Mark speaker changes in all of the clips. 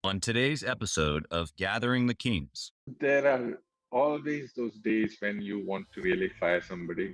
Speaker 1: On today's episode of Gathering the Kings.
Speaker 2: There are always those days when you want to really fire somebody.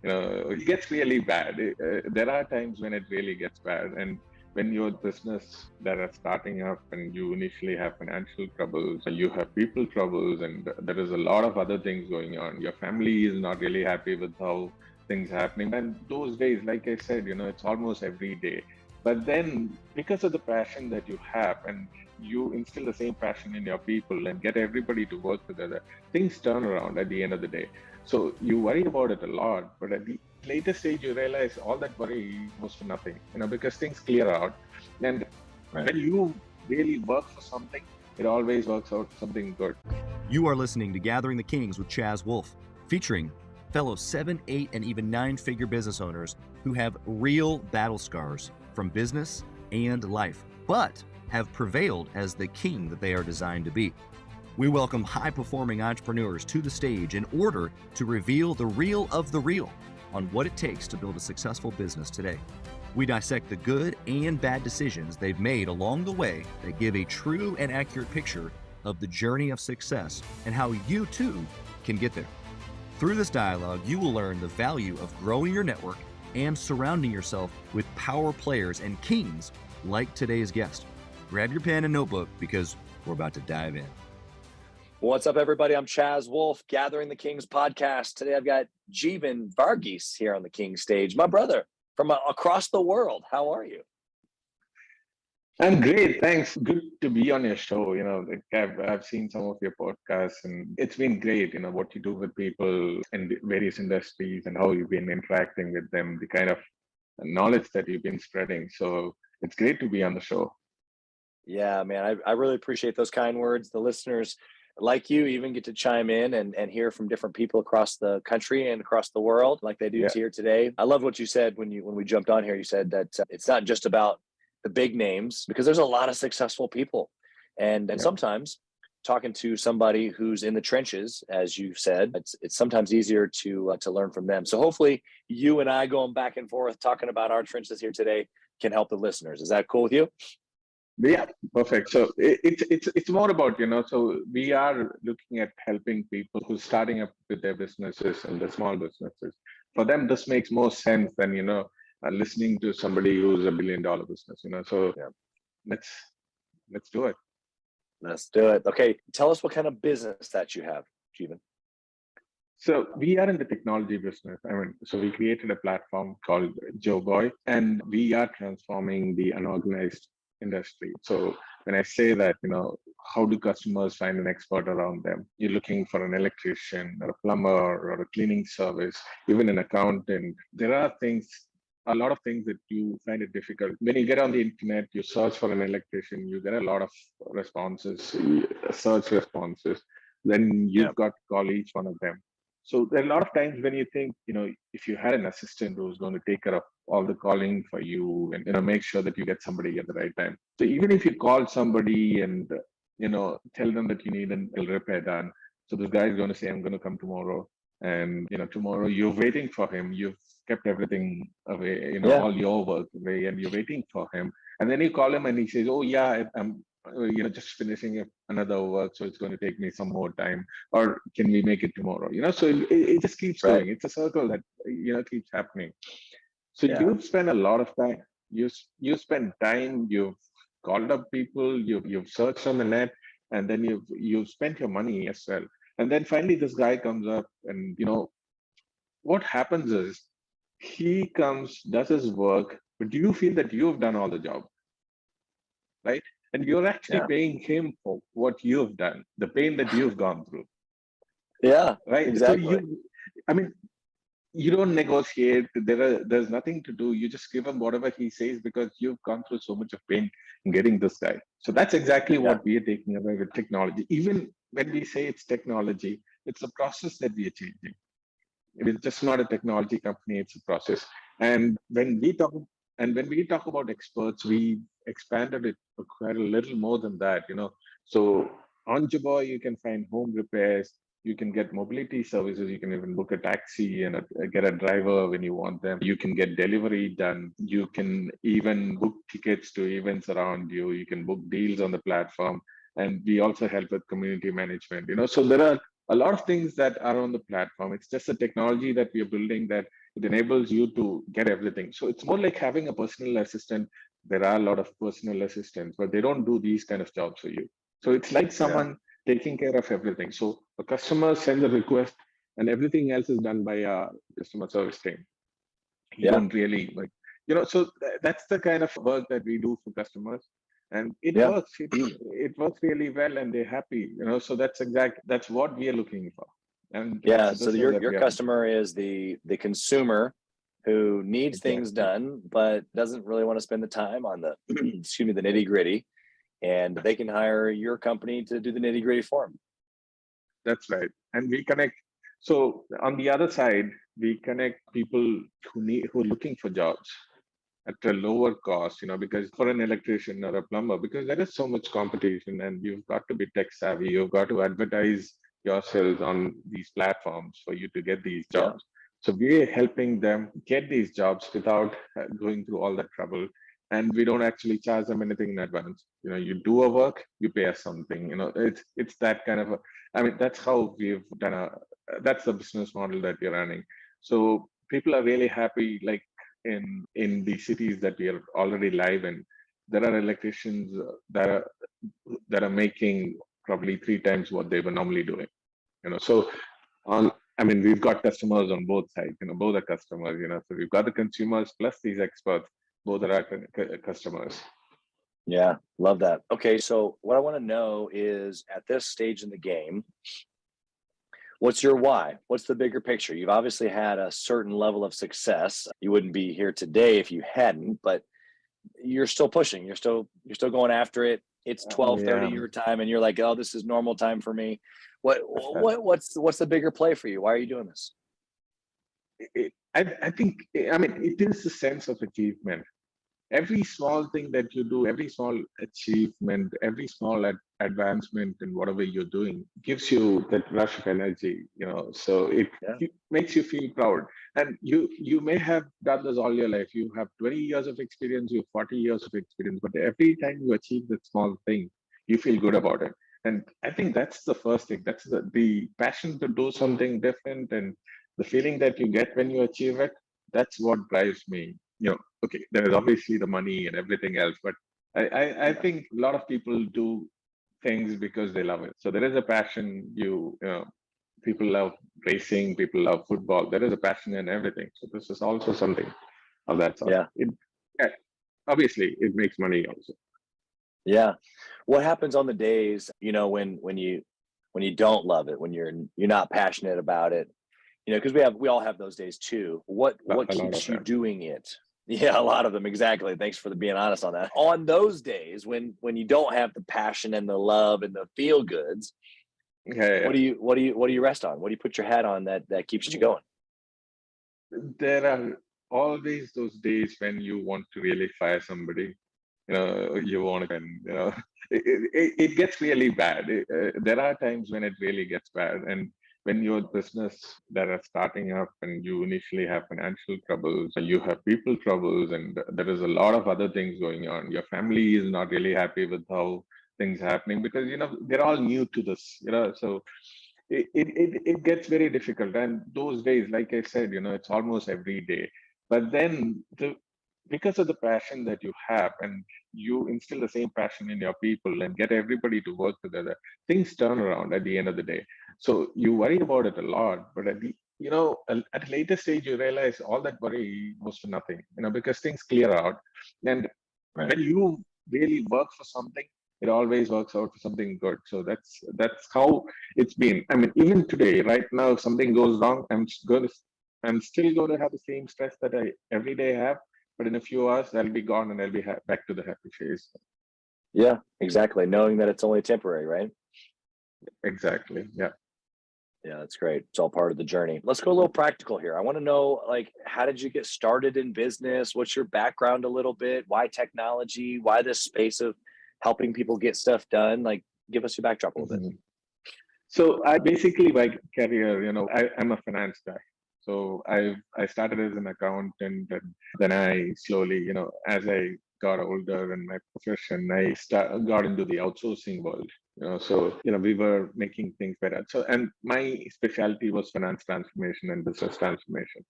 Speaker 2: It gets really bad. There are times when it really gets bad. And when your business that are starting up and you initially have financial troubles, you have people troubles, and there is a lot of other things going on. Your family is not really happy with how things are happening. And those days, like I said, it's almost every day. But then because of the passion that you have and you instill the same passion in your people and get everybody to work together, things turn around at the end of the day. So you worry about it a lot, but at the later stage, you realize all that worry was for nothing, because things clear out. And when you really work for something, it always works out something good.
Speaker 1: You are listening to Gathering the Kings with Chaz Wolfe, featuring fellow 7, 8, and even 9-figure business owners who have real battle scars from business and life, but have prevailed as the king that they are designed to be. We welcome high-performing entrepreneurs to the stage in order to reveal the real of the real on what it takes to build a successful business today. We dissect the good and bad decisions they've made along the way that give a true and accurate picture of the journey of success and how you too can get there. Through this dialogue, you will learn the value of growing your network and surrounding yourself with power players and kings like today's guest. Grab your pen and notebook because we're about to dive in.
Speaker 3: What's up, everybody? I'm Chaz Wolfe, Gathering the Kings podcast. Today, I've got Jeevan Varghese here on the King stage, my brother from across the world. How are you?
Speaker 2: I'm great, thanks. Good to be on your show. I've seen some of your podcasts, and it's been great. What you do with people in various industries and how you've been interacting with them, the kind of knowledge that you've been spreading. So it's great to be on the show.
Speaker 3: Yeah, man, I really appreciate those kind words. The listeners like you even get to chime in and hear from different people across the country and across the world like they do here today. I love what you said when we jumped on here. You said that it's not just about the big names, because there's a lot of successful people. And sometimes talking to somebody who's in the trenches, as you said, it's sometimes easier to learn from them. So hopefully you and I going back and forth talking about our trenches here today can help the listeners. Is that cool with you?
Speaker 2: Yeah, perfect. So it's more about, so we are looking at helping people who's starting up with their businesses and the small businesses. For them, this makes more sense than, listening to somebody who's $1 billion business, So let's do it.
Speaker 3: Let's do it. Okay. Tell us what kind of business that you have, Jeevan.
Speaker 2: So we are in the technology business. So we created a platform called Joboy, and we are transforming the unorganized industry. So when I say that, how do customers find an expert around them? You're looking for an electrician or a plumber or a cleaning service, even an accountant. There are a lot of things that you find it difficult. When you get on the internet, you search for an electrician, you get a lot of responses, search responses. Then you've got to call each one of them. So there are a lot of times when you think, if you had an assistant who's going to take care of all the calling for you and, make sure that you get somebody at the right time. So even if you call somebody and, tell them that you need an repair done. So this guy is going to say, I'm going to come tomorrow. And, tomorrow you're waiting for him. You've kept everything away, all your work away, and you're waiting for him. And then you call him and he says, oh yeah, I'm just finishing another work, so it's going to take me some more time, or can we make it tomorrow? So it just keeps going. It's a circle that keeps happening. So you've spent a lot of time. You spend time. You've called up people. You've searched on the net, and then you've spent your money as well. And then finally, this guy comes up, and what happens is he comes, does his work, but do you feel that you've done all the job, right? And you're actually paying him for what you've done, the pain that you've gone through.
Speaker 3: Yeah,
Speaker 2: right.
Speaker 3: Exactly.
Speaker 2: So you don't negotiate. There's nothing to do. You just give him whatever he says because you've gone through so much of pain in getting this guy. So that's exactly what we are taking away with technology. Even when we say it's technology, it's a process that we are changing. It's just not a technology company, it's a process. And when we talk about experts, we expanded it quite a little more than that, So on Joboy, you can find home repairs, You can get mobility services. You can even book a taxi and get a driver when you want them. You can get delivery done. You can even book tickets to events around you. You can book deals on the platform. And we also help with community management. So there are a lot of things that are on the platform. It's just a technology that we are building that it enables you to get everything. So it's more like having a personal assistant. There are a lot of personal assistants, but they don't do these kind of jobs for you. So it's like someone taking care of everything. So a customer sends a request and everything else is done by a customer service team. You don't really so that's the kind of work that we do for customers. And it works. It works really well and they're happy, so that's what we are looking for. And
Speaker 3: so your customer is the consumer who needs things done, but doesn't really want to spend the time on the, excuse me, the nitty gritty. And they can hire your company to do the nitty gritty for them.
Speaker 2: That's right. And we connect. So on the other side, we connect people who are looking for jobs at a lower cost, because for an electrician or a plumber, because there is so much competition and you've got to be tech savvy. You've got to advertise yourselves on these platforms for you to get these jobs. So we're helping them get these jobs without going through all that trouble. And we don't actually charge them anything in advance. You do a work, you pay us something. It's that kind of that's how we've done that's the business model that we're running. So people are really happy, like in the cities that we are already live in. There are electricians that are making probably 3 times what they were normally doing. So we've got customers on both sides, both are customers, so we've got the consumers plus these experts, both are our customers.
Speaker 3: Yeah, love that. Okay, so what I want to know is at this stage in the game, what's your why? What's the bigger picture? You've obviously had a certain level of success. You wouldn't be here today if you hadn't, but you're still pushing. You're still going after it. It's 12:30 your time, and you're like, oh, this is normal time for me. What's the bigger play for you? Why are you doing this?
Speaker 2: I think it is a sense of achievement. Every small thing that you do, every small achievement, every small advancement in whatever you're doing gives you that rush of energy, so it makes you feel proud. And you may have done this all your life. You have 20 years of experience, you have 40 years of experience, but every time you achieve that small thing, you feel good about it. And I think that's the first thing. That's the passion to do something different, and the feeling that you get when you achieve it. That's what drives me. Okay, there is obviously the money and everything else, but I think a lot of people do things because they love it. So there is a passion. People love racing, people love football. There is a passion in everything. So this is also something of that sort. Obviously, it makes money also.
Speaker 3: Yeah. What happens on the days, when you don't love it, when you're not passionate about it, because we all have those days too. What keeps you doing it? Yeah, a lot of them. Exactly. Thanks for being honest on that. On those days when you don't have the passion and the love and the feel goods, what do you rest on? What do you put your hat on that keeps you going?
Speaker 2: There are always those days when you want to really fire somebody. You want to, it gets really bad. There are times when it really gets bad, and when you're a business that are starting up and you initially have financial troubles, you have people troubles, and there is a lot of other things going on. Your family is not really happy with how things are happening because, they're all new to this, so it gets very difficult. And those days, like I said, it's almost every day. But then because of the passion that you have and you instill the same passion in your people and get everybody to work together, things turn around at the end of the day. So you worry about it a lot, but at a later stage, you realize all that worry goes to nothing, because things clear out. And when you really work for something, it always works out for something good. So that's how it's been. Even today, right now, if something goes wrong, I'm still going to have the same stress that I every day have. But in a few hours, I'll be gone and I'll be back to the happy phase.
Speaker 3: Yeah, exactly. Knowing that it's only temporary, right?
Speaker 2: Exactly. Yeah.
Speaker 3: Yeah, that's great. It's all part of the journey. Let's go a little practical here. I want to know, how did you get started in business? What's your background a little bit? Why technology? Why this space of helping people get stuff done? Give us your backdrop a little bit.
Speaker 2: So I basically, my career, I'm a finance guy. So I started as an accountant, and then I slowly, as I got older in my profession, got into the outsourcing world. So we were making things better. So, and my specialty was finance transformation and business transformation.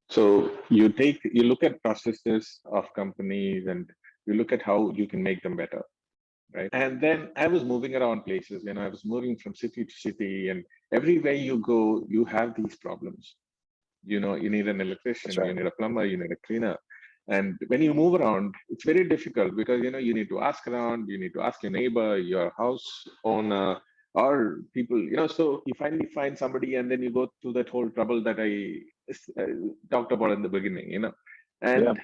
Speaker 2: So you look at processes of companies, and you look at how you can make them better, right? And then I was moving around places. I was moving from city to city, and everywhere you go, you have these problems. You need an
Speaker 3: That's
Speaker 2: electrician, you
Speaker 3: right.
Speaker 2: need a plumber, you need a cleaner. And when you move around, it's very difficult because you need to ask around, you need to ask your neighbor, your house owner, or people. So you finally find somebody, and then you go through that whole trouble that I uh, talked about in the beginning.
Speaker 3: Yeah.
Speaker 2: And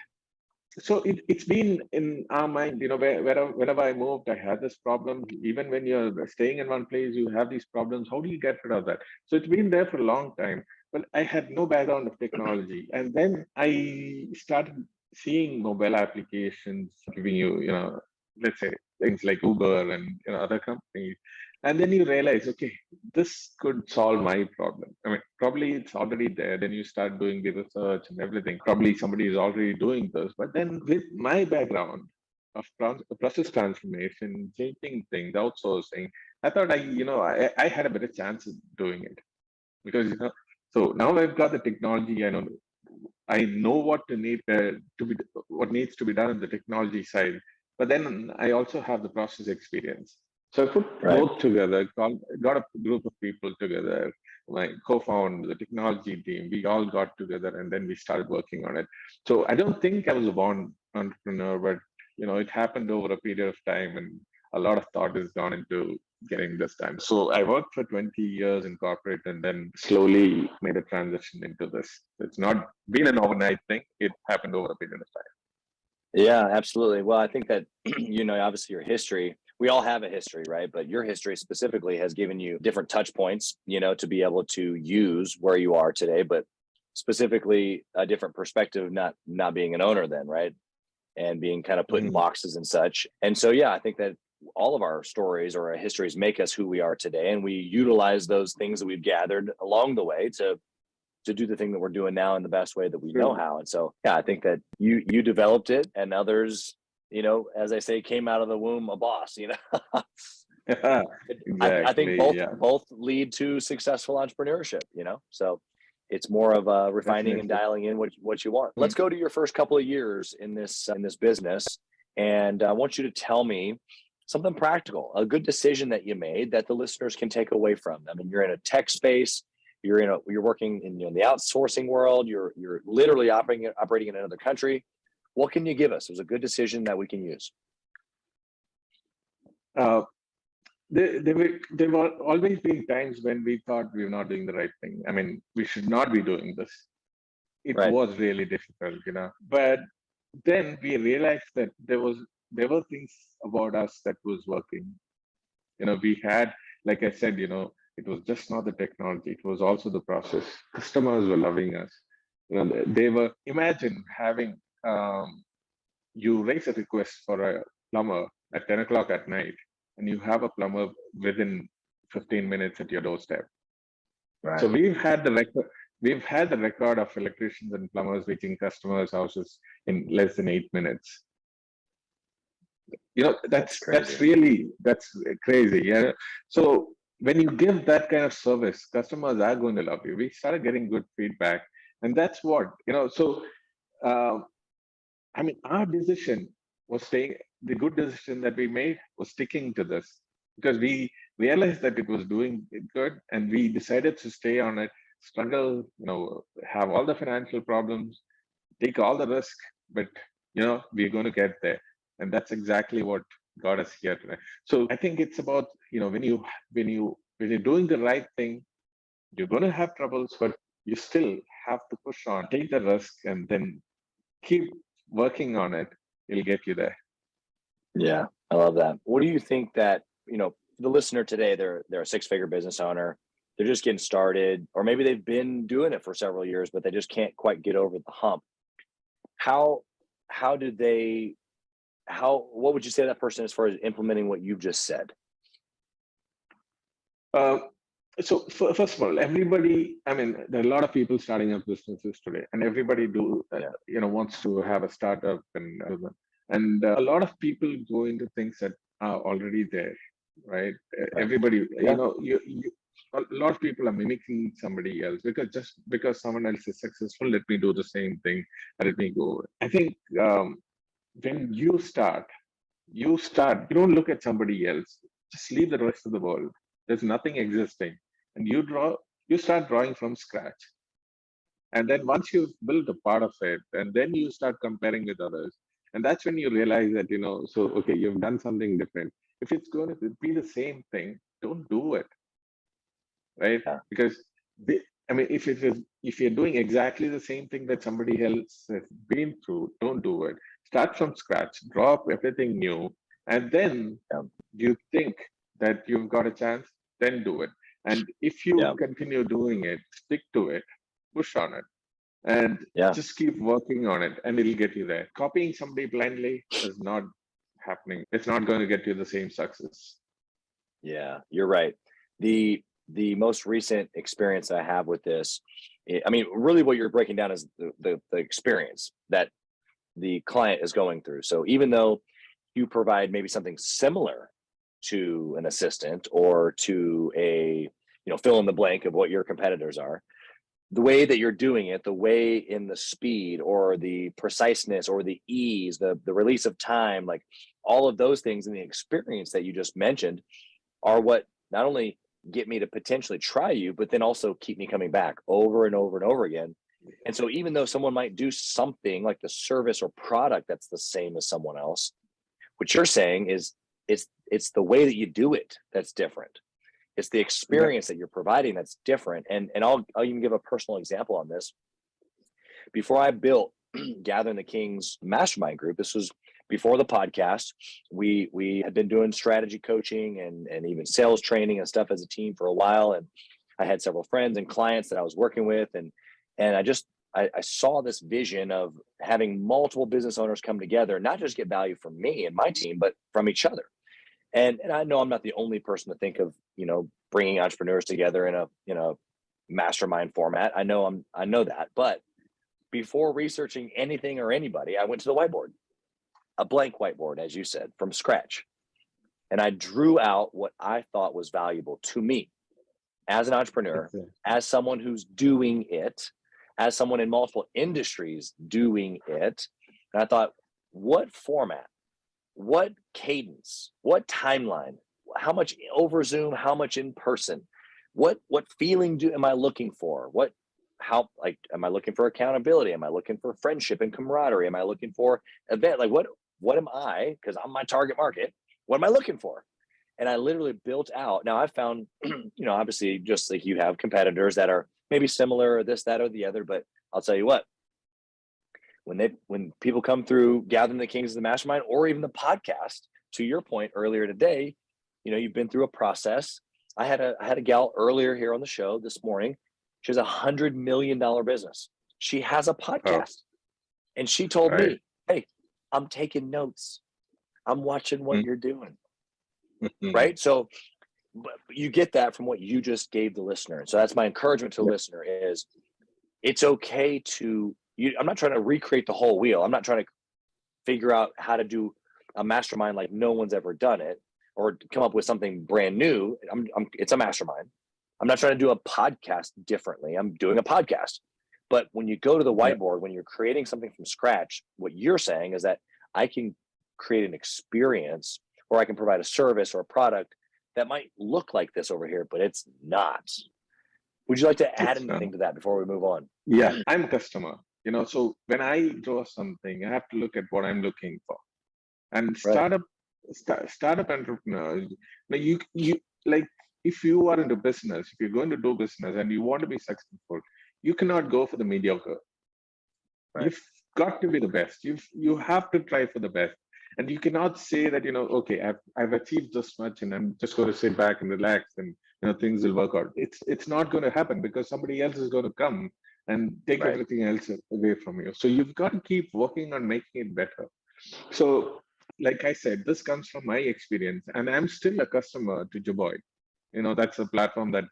Speaker 2: so it's been in our mind, wherever I moved, I had this problem. Even when you're staying in one place, you have these problems. How do you get rid of that? So it's been there for a long time. But I had no background of technology. And then I started seeing mobile applications giving you, let's say things like Uber and other companies. And then you realize, okay, this could solve my problem. I mean, probably it's already there. Then you start doing the research and everything. Probably somebody is already doing this. But then with my background of process transformation, changing things, outsourcing, I thought I had a better chance of doing it because so now I've got the technology. I know what needs to be done on the technology side, but then I also have the process experience. So I put
Speaker 3: Right.
Speaker 2: both together, got a group of people together. My co-founder, the technology team, we all got together, and then we started working on it. So I don't think I was a born entrepreneur, but it happened over a period of time, and a lot of thought has gone into getting this done. So I worked for 20 years in corporate, and then slowly made a transition into this. It's not been an overnight thing. It happened over a period of time.
Speaker 3: Yeah, absolutely. Well, I think that, obviously your history, we all have a history, right? But your history specifically has given you different touch points, to be able to use where you are today, but specifically a different perspective, not being an owner then, right? And being kind of put in
Speaker 2: Mhm.
Speaker 3: boxes and such. And so, yeah, I think that all of our stories or our histories make us who we are today. And we utilize those things that we've gathered along the way to do the thing that we're doing now in the best way that we know
Speaker 2: True.
Speaker 3: how. And so, yeah, I think that you developed it, and others, as I say, came out of the womb a boss. I think
Speaker 2: Exactly. Yeah,
Speaker 3: both lead to successful entrepreneurship. So it's more of refining and
Speaker 2: definitely.
Speaker 3: dialing in what you want.
Speaker 2: Mm.
Speaker 3: Let's go to your first couple of years in this business, and I want you to tell me something practical, a good decision that you made that the listeners can take away from. I mean, you're in a tech space. You're working in the outsourcing world. You're literally operating in another country. What can you give us? It was a good decision that we can use.
Speaker 2: Uh, there were always been times when we thought we were not doing the right thing. I mean, we should not be doing this. It
Speaker 3: Right.
Speaker 2: was really difficult. But then we realized that there were things about us that was working. We had, like I said, it was just not the technology, it was also the process. Customers were loving us. They were, imagine having, you raise a request for a plumber at 10 o'clock at night, and you have a plumber within 15 minutes at your doorstep. So
Speaker 3: Right.
Speaker 2: we've had the record of electricians and plumbers reaching customers' houses in less than 8 minutes.
Speaker 3: That's crazy.
Speaker 2: That's crazy. Yeah. So when you give that kind of service, customers are going to love you. We started getting good feedback, and that's so uh, I mean, our decision was staying. The good decision that we made was sticking to this because we realized that it was doing it good, and we decided to stay on it, struggle, have all the financial problems, take all the risk, but we're going to get there, and that's exactly what got us here today. So I think it's about when you're doing the right thing, you're going to have troubles, but you still have to push on, take the risk, and then keep working on it. It'll get you there.
Speaker 3: Yeah, I love that. What do you think that, the listener today, they're a six-figure business owner, they're just getting started, or maybe they've been doing it for several years, but they just can't quite get over the hump. How how do they what would you say to that person as far as implementing what you've just said?
Speaker 2: Uh, So first of all, everybody, I mean, there are a lot of people starting up businesses today, and everybody wants to have a startup and a lot of people go into things that are already there, right?
Speaker 3: Right.
Speaker 2: Everybody,
Speaker 3: Yeah.
Speaker 2: a lot of people are mimicking somebody else because just because someone else is successful, let me do the same thing and let me go. I think when you start, you don't look at somebody else, just leave the rest of the world. There's nothing existing. And you start drawing from scratch. And then once you've built a part of it, and then you start comparing with others. And that's when you realize that, so, okay, you've done something different. If it's going to be the same thing, don't do it, right?
Speaker 3: Yeah.
Speaker 2: Because I mean, if you're doing exactly the same thing that somebody else has been through, don't do it. Start from scratch, drop everything new, and then
Speaker 3: Yeah.
Speaker 2: you think that you've got a chance, then do it. And if you
Speaker 3: Yeah.
Speaker 2: continue doing it, stick to it, push on it, and
Speaker 3: Yeah.
Speaker 2: just keep working on it, and it'll get you there. Copying somebody blindly is not happening. It's not going to get you the same success.
Speaker 3: Yeah, you're right. The most recent experience I have with this, I mean, really what you're breaking down is the experience that the client is going through. So even though you provide maybe something similar to an assistant or to a, fill in the blank of what your competitors are, the way that you're doing it, the way in the speed or the preciseness or the ease, the release of time, like all of those things and the experience that you just mentioned are what not only get me to potentially try you, but then also keep me coming back over and over and over again. And so even though someone might do something like the service or product that's the same as someone else, what you're saying is it's the way that you do it that's different. It's the experience that you're providing that's different. And I'll even give a personal example on this. Before I built Gathering the Kings Mastermind group, this was before the podcast. We had been doing strategy coaching and even sales training and stuff as a team for a while. And I had several friends and clients that I was working with. And I saw this vision of having multiple business owners come together, not just get value from me and my team, but from each other. And I know I'm not the only person to think of, bringing entrepreneurs together in a mastermind format. I know that, but before researching anything or anybody, I went to the whiteboard, a blank whiteboard, as you said, from scratch. And I drew out what I thought was valuable to me as an entrepreneur, as someone who's doing it, as someone in multiple industries doing it. And I thought, what format, what cadence, what timeline, how much over Zoom, how much in person, what feeling am I looking for? Am I looking for accountability? Am I looking for friendship and camaraderie? Am I looking for event? Like what am I, because I'm my target market, what am I looking for? And I literally built out. Now I found, obviously just like you have competitors that are maybe similar or this, that, or the other, but I'll tell you what, when people come through Gathering the Kings of the Mastermind or even the podcast, to your point earlier today, you've been through a process. I had a gal earlier here on the show this morning. She has $100 million business. She has a podcast, and she told me, "Hey, I'm taking notes. I'm watching what you're doing." Right. So you get that from what you just gave the listener. And so that's my encouragement to the listener is it's okay to, I'm not trying to recreate the whole wheel. I'm not trying to figure out how to do a mastermind like no one's ever done it or come up with something brand new. It's a mastermind. I'm not trying to do a podcast differently. I'm doing a podcast. But when you go to the whiteboard, when you're creating something from scratch, what you're saying is that I can create an experience or I can provide a service or a product that might look like this over here, but it's not. Would you like to add anything to that before we move on?
Speaker 2: Yeah, I'm a customer, so when I draw something, I have to look at what I'm looking for. And startup entrepreneurs, you like, if you are into business, if you're going to do business and you want to be successful, you cannot go for the mediocre. You've got to be the best. You have to try for the best. And you cannot say that, okay, I've achieved this much and I'm just going to sit back and relax and things will work out. It's not going to happen because somebody else is going to come and take everything else away from you. So you've got to keep working on making it better. So like I said, this comes from my experience, and I'm still a customer to Joboy. That's a platform that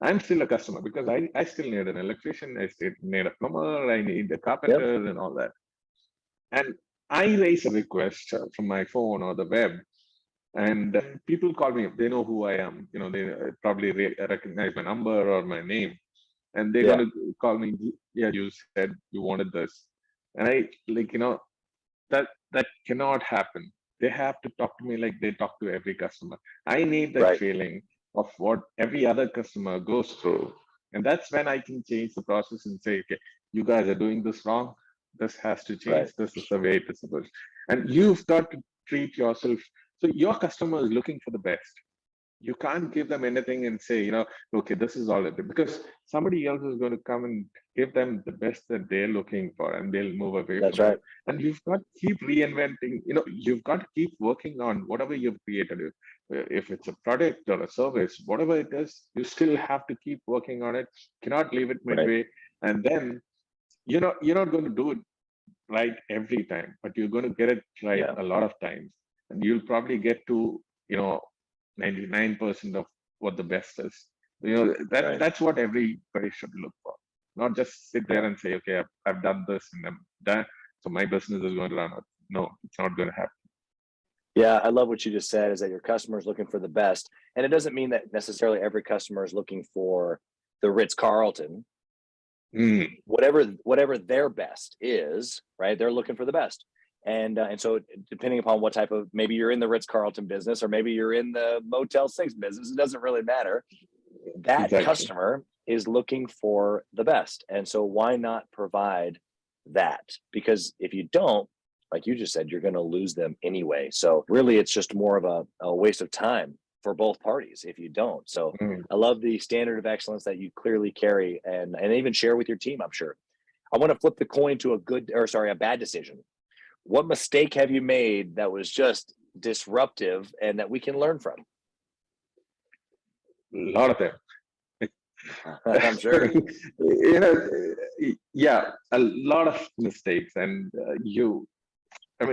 Speaker 2: I'm still a customer because I still need an electrician, I still need a plumber, I need a carpenter and all that. And I raise a request from my phone or the web, and people call me. They know who I am. They probably recognize my number or my name, and they're going to call me. Yeah, you said you wanted this, and I that cannot happen. They have to talk to me like they talk to every customer. I need that feeling of what every other customer goes through. And that's when I can change the process and say, okay, you guys are doing this wrong. This has to change. This is the way it is supposed. And you've got to treat yourself. So your customer is looking for the best. You can't give them anything and say, okay, this is all it is, because somebody else is going to come and give them the best that they're looking for, and they'll move away from it. And you've got to keep reinventing, you've got to keep working on whatever you've created. If it's a product or a service, whatever it is, you still have to keep working on it. Cannot leave it midway. And then, you're not going to do it right every time, but you're going to get it right a lot of times. And you'll probably get to, 99% of what the best is. That's what everybody should look for. Not just sit there and say, okay, I've done this and I'm done, so my business is going to run out. No, it's not going to happen.
Speaker 3: Yeah, I love what you just said, is that your customer is looking for the best. And it doesn't mean that necessarily every customer is looking for the Ritz-Carlton. Whatever their best is, right? They're looking for the best. And so depending upon what type of, maybe you're in the Ritz-Carlton business, or maybe you're in the Motel 6 business, it doesn't really matter. That customer is looking for the best. And so why not provide that? Because if you don't, like you just said, you're going to lose them anyway. So really, it's just more of a waste of time for both parties if you don't. So I love the standard of excellence that you clearly carry, and even share with your team, I'm sure. I want to flip the coin to a bad decision. What mistake have you made that was just disruptive and that we can learn from?
Speaker 2: A lot of them.
Speaker 3: I'm sure.
Speaker 2: A lot of mistakes. And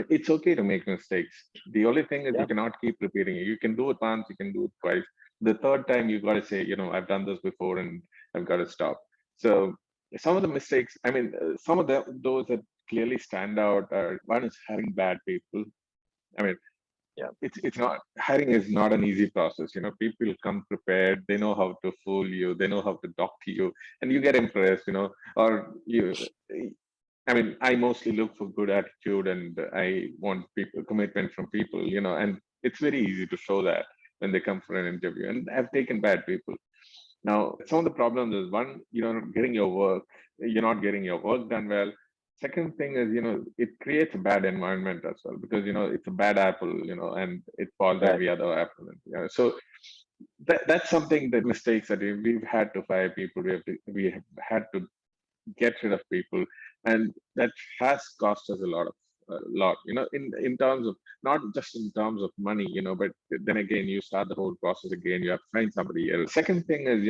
Speaker 2: it's okay to make mistakes. The only thing is you cannot keep repeating it. You can do it once, you can do it twice. The third time, you got to say, I've done this before and I've got to stop. So some of the mistakes, some of those that clearly stand out are, one is hiring bad people. It's not, hiring is not an easy process. People come prepared, they know how to fool you, they know how to talk to you, and you get impressed, or I mostly look for good attitude, and I want commitment from people, and it's very easy to show that when they come for an interview. And I've taken bad people. Now, some of the problems is, one, you're not getting your work done well. Second thing is, it creates a bad environment as well, because, it's a bad apple, and it falls every other apple. So that's something, that mistakes that we've had to fire people, we have had to get rid of people, and that has cost us a lot, in terms of, not just in terms of money, but then again, you start the whole process again, you have to find somebody else. Second thing is,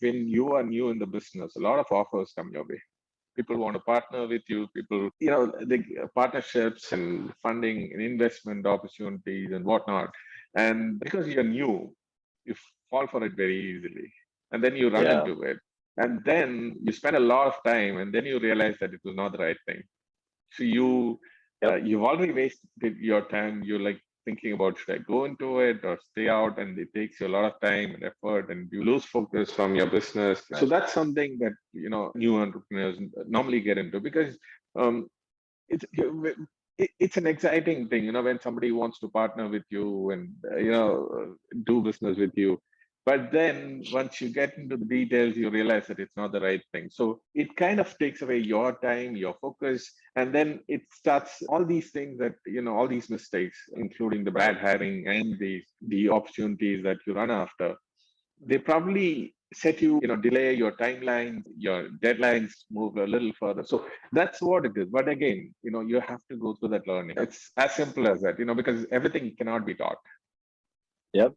Speaker 2: when you are new in the business, a lot of offers come your way. People want to partner with you, the partnerships and funding and investment opportunities and whatnot. And because you're new, you fall for it very easily, and then you run into it. And then you spend a lot of time, and then you realize that it was not the right thing. So you've already wasted your time. You're like thinking about, should I go into it or stay out? And it takes you a lot of time and effort, and you lose focus from your business. So that's something that, new entrepreneurs normally get into, because it's an exciting thing, when somebody wants to partner with you and, do business with you. But then once you get into the details, you realize that it's not the right thing. So it kind of takes away your time, your focus, and then it starts all these things that, all these mistakes, including the bad hiring and the opportunities that you run after. They probably set you, delay your timeline, your deadlines move a little further. So that's what it is. But again, you have to go through that learning. It's as simple as that, because everything cannot be taught.
Speaker 3: Yep.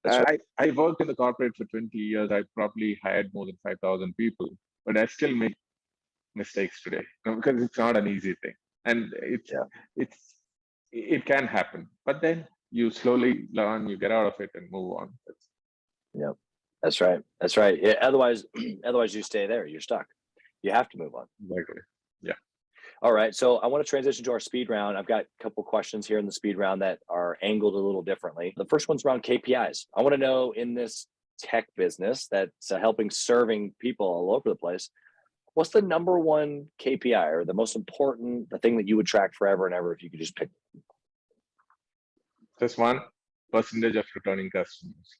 Speaker 2: I worked in the corporate for 20 years. I probably hired more than 5,000 people, but I still make mistakes today, because it's not an easy thing. And it can happen, but then you slowly learn, you get out of it and move on.
Speaker 3: Yep. That's right. That's right. Yeah, otherwise, otherwise you stay there. You're stuck. You have to move on.
Speaker 2: Exactly. Yeah.
Speaker 3: All right. So I want to transition to our speed round. I've got a couple questions here in the speed round that are angled a little differently. The first one's around KPIs. I want to know, in this tech business that's helping serving people all over the place, what's the number one KPI, or the most important, the thing that you would track forever and ever if you could just pick?
Speaker 2: Just one, percentage of returning customers.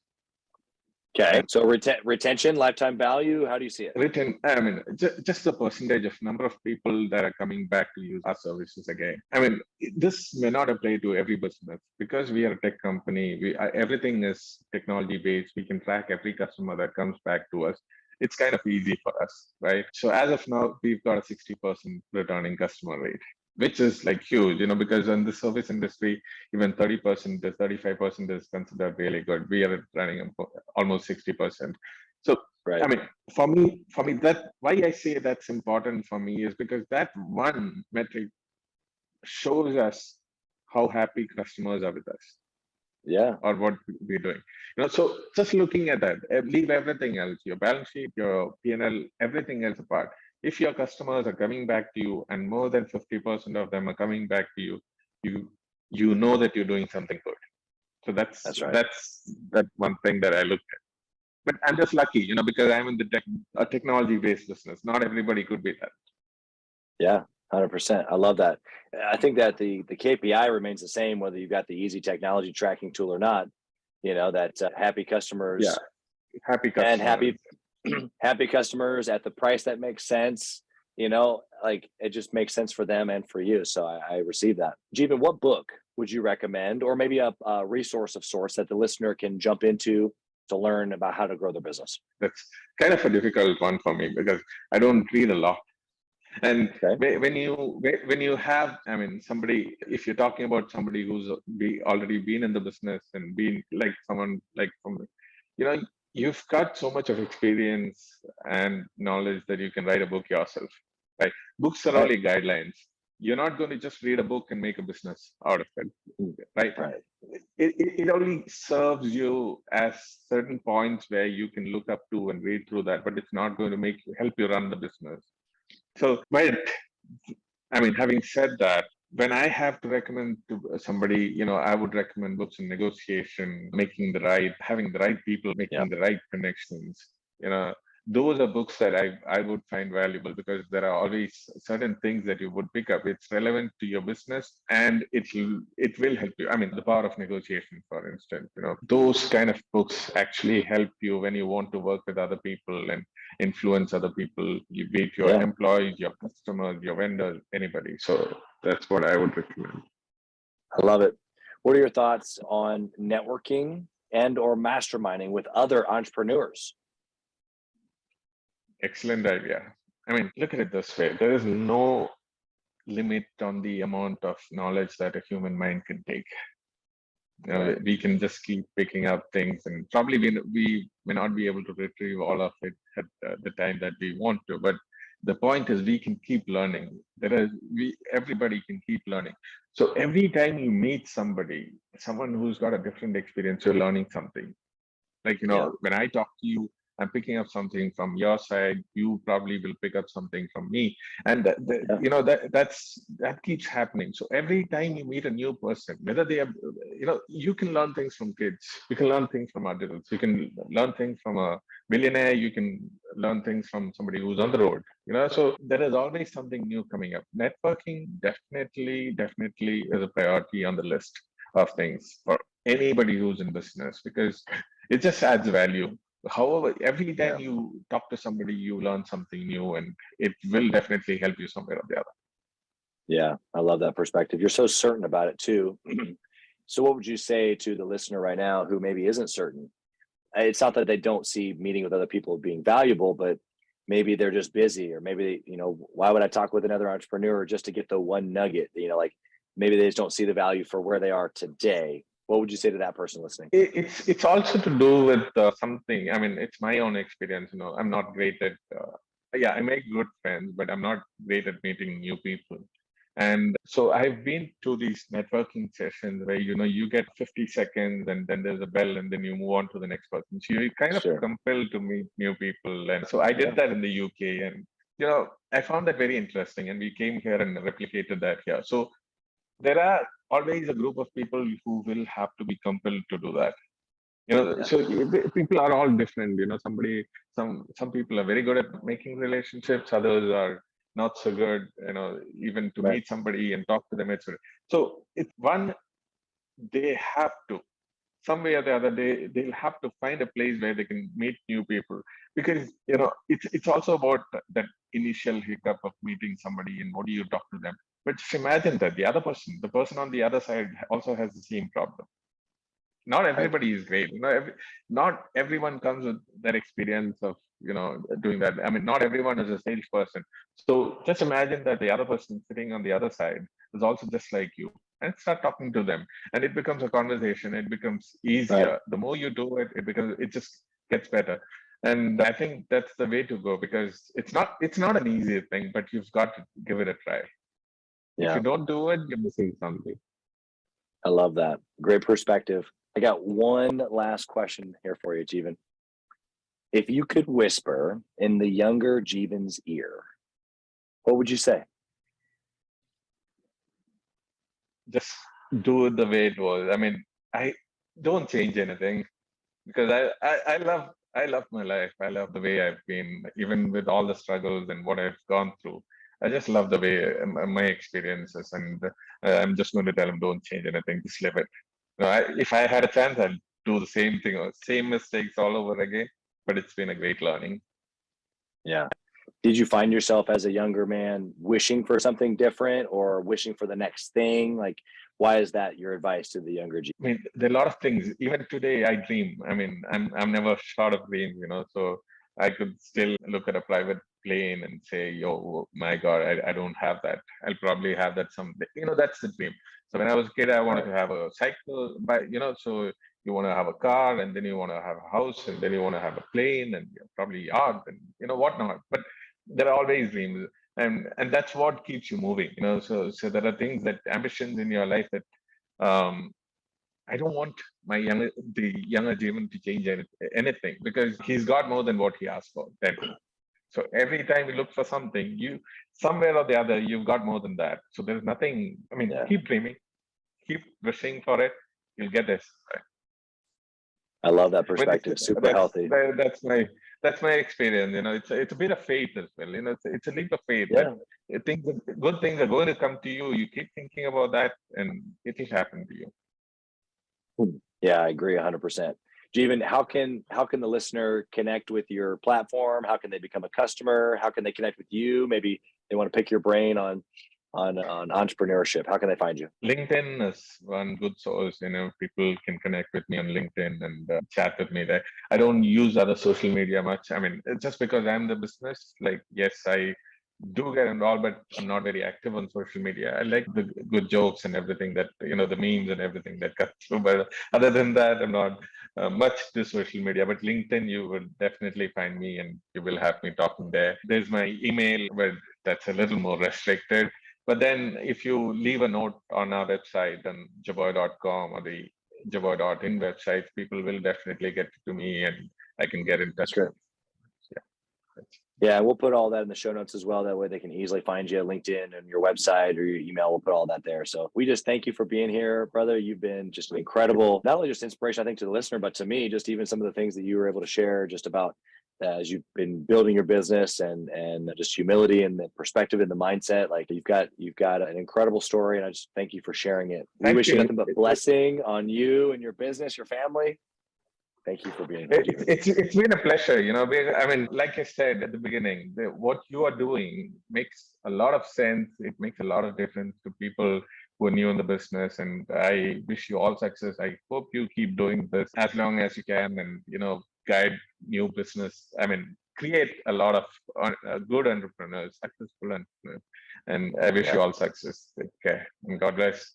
Speaker 3: Okay. So retention, lifetime value, how do you see it?
Speaker 2: I mean, just the percentage of number of people that are coming back to use our services again. I mean, this may not apply to every business because we are a tech company. Everything is technology based. We can track every customer that comes back to us. It's kind of easy for us, right? So as of now, we've got a 60% returning customer rate, which is like huge, because in the service industry, even 30% to 35% is considered really good. We are running almost 60%. So,
Speaker 3: right.
Speaker 2: I mean, for me, that why I say that's important for me is because that one metric shows us how happy customers are with us.
Speaker 3: Yeah.
Speaker 2: Or what we're doing. So just looking at that, leave everything else, your balance sheet, your P&L, everything else apart. If your customers are coming back to you and more than 50% of them are coming back to you, you know that you're doing something good. So that's
Speaker 3: right.
Speaker 2: That's one thing that I looked at. But I'm just lucky, because I'm in a technology-based business. Not everybody could be that.
Speaker 3: Yeah, 100%. I love that. I think that the KPI remains the same, whether you've got the easy technology tracking tool or not. That happy customers.
Speaker 2: Yeah, happy customers.
Speaker 3: And happy customers at the price that makes sense. Like it just makes sense for them and for you. So I receive that. Jeevan, what book would you recommend, or maybe a resource of sorts that the listener can jump into to learn about how to grow their business?
Speaker 2: That's kind of a difficult one for me because I don't read a lot. And when you have, I mean, somebody, if you're talking about somebody who's already been in the business and been like someone like from, you've got so much of experience and knowledge that you can write a book yourself, right? Books are only guidelines. You're not going to just read a book and make a business out of it, right? It only serves you as certain points where you can look up to and read through that, but it's not going to help you run the business. So, but I mean, having said that, when I have to recommend to somebody, I would recommend books in negotiation, having the right people, making the right connections. Those are books that I would find valuable because there are always certain things that you would pick up. It's relevant to your business and it will help you. I mean, The Power of Negotiation, for instance, those kind of books actually help you when you want to work with other people and influence other people, you be it your employees, your customers, your vendors, anybody. So that's what I would recommend.
Speaker 3: I love it. What are your thoughts on networking and or masterminding with other entrepreneurs?
Speaker 2: Excellent idea. I mean, look at it this way. There is no limit on the amount of knowledge that a human mind can take. We can just keep picking up things, and probably we may not be able to retrieve all of it at the time that we want to. But the point is, we can keep learning. Everybody can keep learning. So every time you meet someone who's got a different experience, you're learning something. Like when I talk to you, I'm picking up something from your side. You probably will pick up something from me, and that keeps happening. So every time you meet a new person, whether they are, you can learn things from kids. You can learn things from adults. You can learn things from a millionaire. You can learn things from somebody who's on the road. So there is always something new coming up. Networking definitely is a priority on the list of things for anybody who's in business because it just adds value. However, every time you talk to somebody, you learn something new, and it will definitely help you somewhere or the other.
Speaker 3: Yeah, I love that perspective. You're so certain about it too. So what would you say to the listener right now who maybe isn't certain? It's not that they don't see meeting with other people being valuable, but maybe they're just busy, or maybe, why would I talk with another entrepreneur just to get the one nugget? Like maybe they just don't see the value for where they are today. What would you say to that person listening?
Speaker 2: It's also to do with something. I mean, it's my own experience. I'm not great at. I make good friends, but I'm not great at meeting new people. And so I've been to these networking sessions where, you get 50 seconds and then there's a bell and then you move on to the next person. So you're kind of
Speaker 3: Sure.
Speaker 2: compelled to meet new people. And so I did that in the UK, and, I found that very interesting, and we came here and replicated that here. So there are always a group of people who will have to be compelled to do that. So people are all different. Some people are very good at making relationships, others are not so good. Even to meet somebody and talk to them, so it's one. They have to, some way or the other, they'll have to find a place where they can meet new people, because it's also about that initial hiccup of meeting somebody and what do you talk to them. But just imagine that the person on the other side also has the same problem. Not everybody is great. Not everyone comes with that experience of doing that. I mean, not everyone is a salesperson. So just imagine that the other person sitting on the other side is also just like you, and start talking to them, and it becomes a conversation. It becomes easier. The more you do it, it just gets better. And I think that's the way to go, because it's not an easy thing, but you've got to give it a try. If you don't do it, you're missing something.
Speaker 3: I love that. Great perspective. I got one last question here for you, Jeevan. If you could whisper in the younger Jeevan's ear, what would you say?
Speaker 2: Just do it the way it was. I mean, I don't change anything, because I love my life. I love the way I've been, even with all the struggles and what I've gone through. I just love the way my experiences, and I'm just going to tell him, don't change anything, just live it. If I had a chance, I'd do the same thing or same mistakes all over again. But it's been a great learning.
Speaker 3: Yeah. Did you find yourself as a younger man wishing for something different or wishing for the next thing? Like, why is that your advice to the younger Jeevan?
Speaker 2: I mean, there are a lot of things. Even today, I dream. I mean, I'm never short of dreams, So I could still look at a private plane and say, "Yo, my God, I don't have that. I'll probably have that someday." That's the dream. So when I was a kid, I wanted to have a cycle, but so you want to have a car, and then you want to have a house, and then you want to have a plane, and probably yacht, and whatnot. But there are always dreams, and that's what keeps you moving. So there are things, that ambitions in your life, that I don't want the younger Jeevan to change anything, because he's got more than what he asked for. Then. So every time you look for something, somewhere or the other, you've got more than that. So there's nothing. I mean, keep dreaming, keep wishing for it. You'll get this. Right?
Speaker 3: I love that perspective. Super healthy.
Speaker 2: That's my experience. It's a bit of faith as well. It's a leap of faith.
Speaker 3: Yeah.
Speaker 2: Good things are going to come to you. You keep thinking about that, and it will happen to you.
Speaker 3: Yeah, I agree 100%. Jeevan, how can the listener connect with your platform? How can they become a customer? How can they connect with you? Maybe they want to pick your brain on entrepreneurship. How can they find you?
Speaker 2: LinkedIn is one good source. People can connect with me on LinkedIn and chat with me there. I don't use other social media much. I mean, it's just because I'm the business. Like, yes, I do get involved, but I'm not very active on social media. I like the good jokes and everything that, the memes and everything that cut through. But other than that, I'm not much to social media. But LinkedIn, you will definitely find me, and you will have me talking there. There's my email, where that's a little more restricted. But then if you leave a note on our website, on joboy.com or the joboy.in website, people will definitely get to me, and I can get in touch.
Speaker 3: That's great. Yeah, we'll put all that in the show notes as well. That way they can easily find you at LinkedIn and your website or your email. We'll put all that there. So we just thank you for being here, brother. You've been just incredible, not only just inspiration, I think, to the listener, but to me, just even some of the things that you were able to share just about as you've been building your business, and just humility and the perspective and the mindset. Like, you've got an incredible story, and I just thank you for sharing it. We wish you nothing but blessing on you and your business, your family. Thank you for being here.
Speaker 2: It's been a pleasure. I mean, like I said at the beginning, what you are doing makes a lot of sense. It makes a lot of difference to people who are new in the business, and I wish you all success. I hope you keep doing this as long as you can, and guide new business. I mean, create a lot of good entrepreneurs, successful entrepreneurs, and I wish you all success. Take care, and God bless.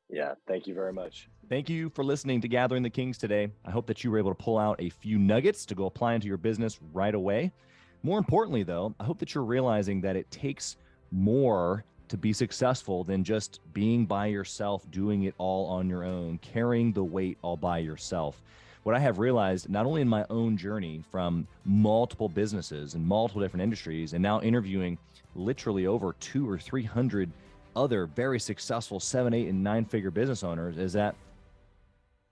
Speaker 3: Yeah, thank you very much.
Speaker 1: Thank you for listening to Gathering the Kings today. I hope that you were able to pull out a few nuggets to go apply into your business right away. More importantly, though, I hope that you're realizing that it takes more to be successful than just being by yourself, doing it all on your own, carrying the weight all by yourself. What I have realized, not only in my own journey from multiple businesses and multiple different industries, and now interviewing literally over 200 or 300 other very successful 7, 8, and 9-figure business owners, is that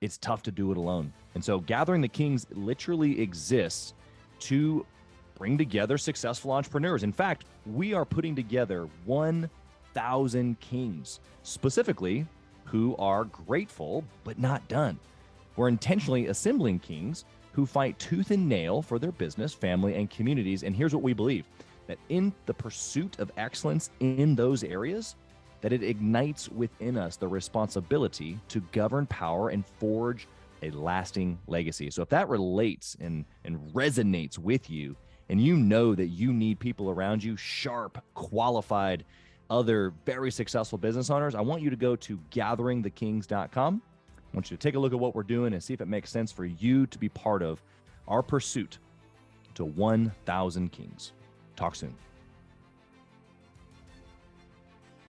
Speaker 1: it's tough to do it alone. And so Gathering the Kings literally exists to bring together successful entrepreneurs. In fact, we are putting together 1,000 kings, specifically who are grateful but not done. We're intentionally assembling kings who fight tooth and nail for their business, family, and communities. And here's what we believe, that in the pursuit of excellence in those areas, that it ignites within us the responsibility to govern power and forge a lasting legacy. So if that relates and resonates with you, and you know that you need people around you, sharp, qualified, other very successful business owners, I want you to go to gatheringthekings.com. I want you to take a look at what we're doing and see if it makes sense for you to be part of our pursuit to 1,000 kings. Talk soon.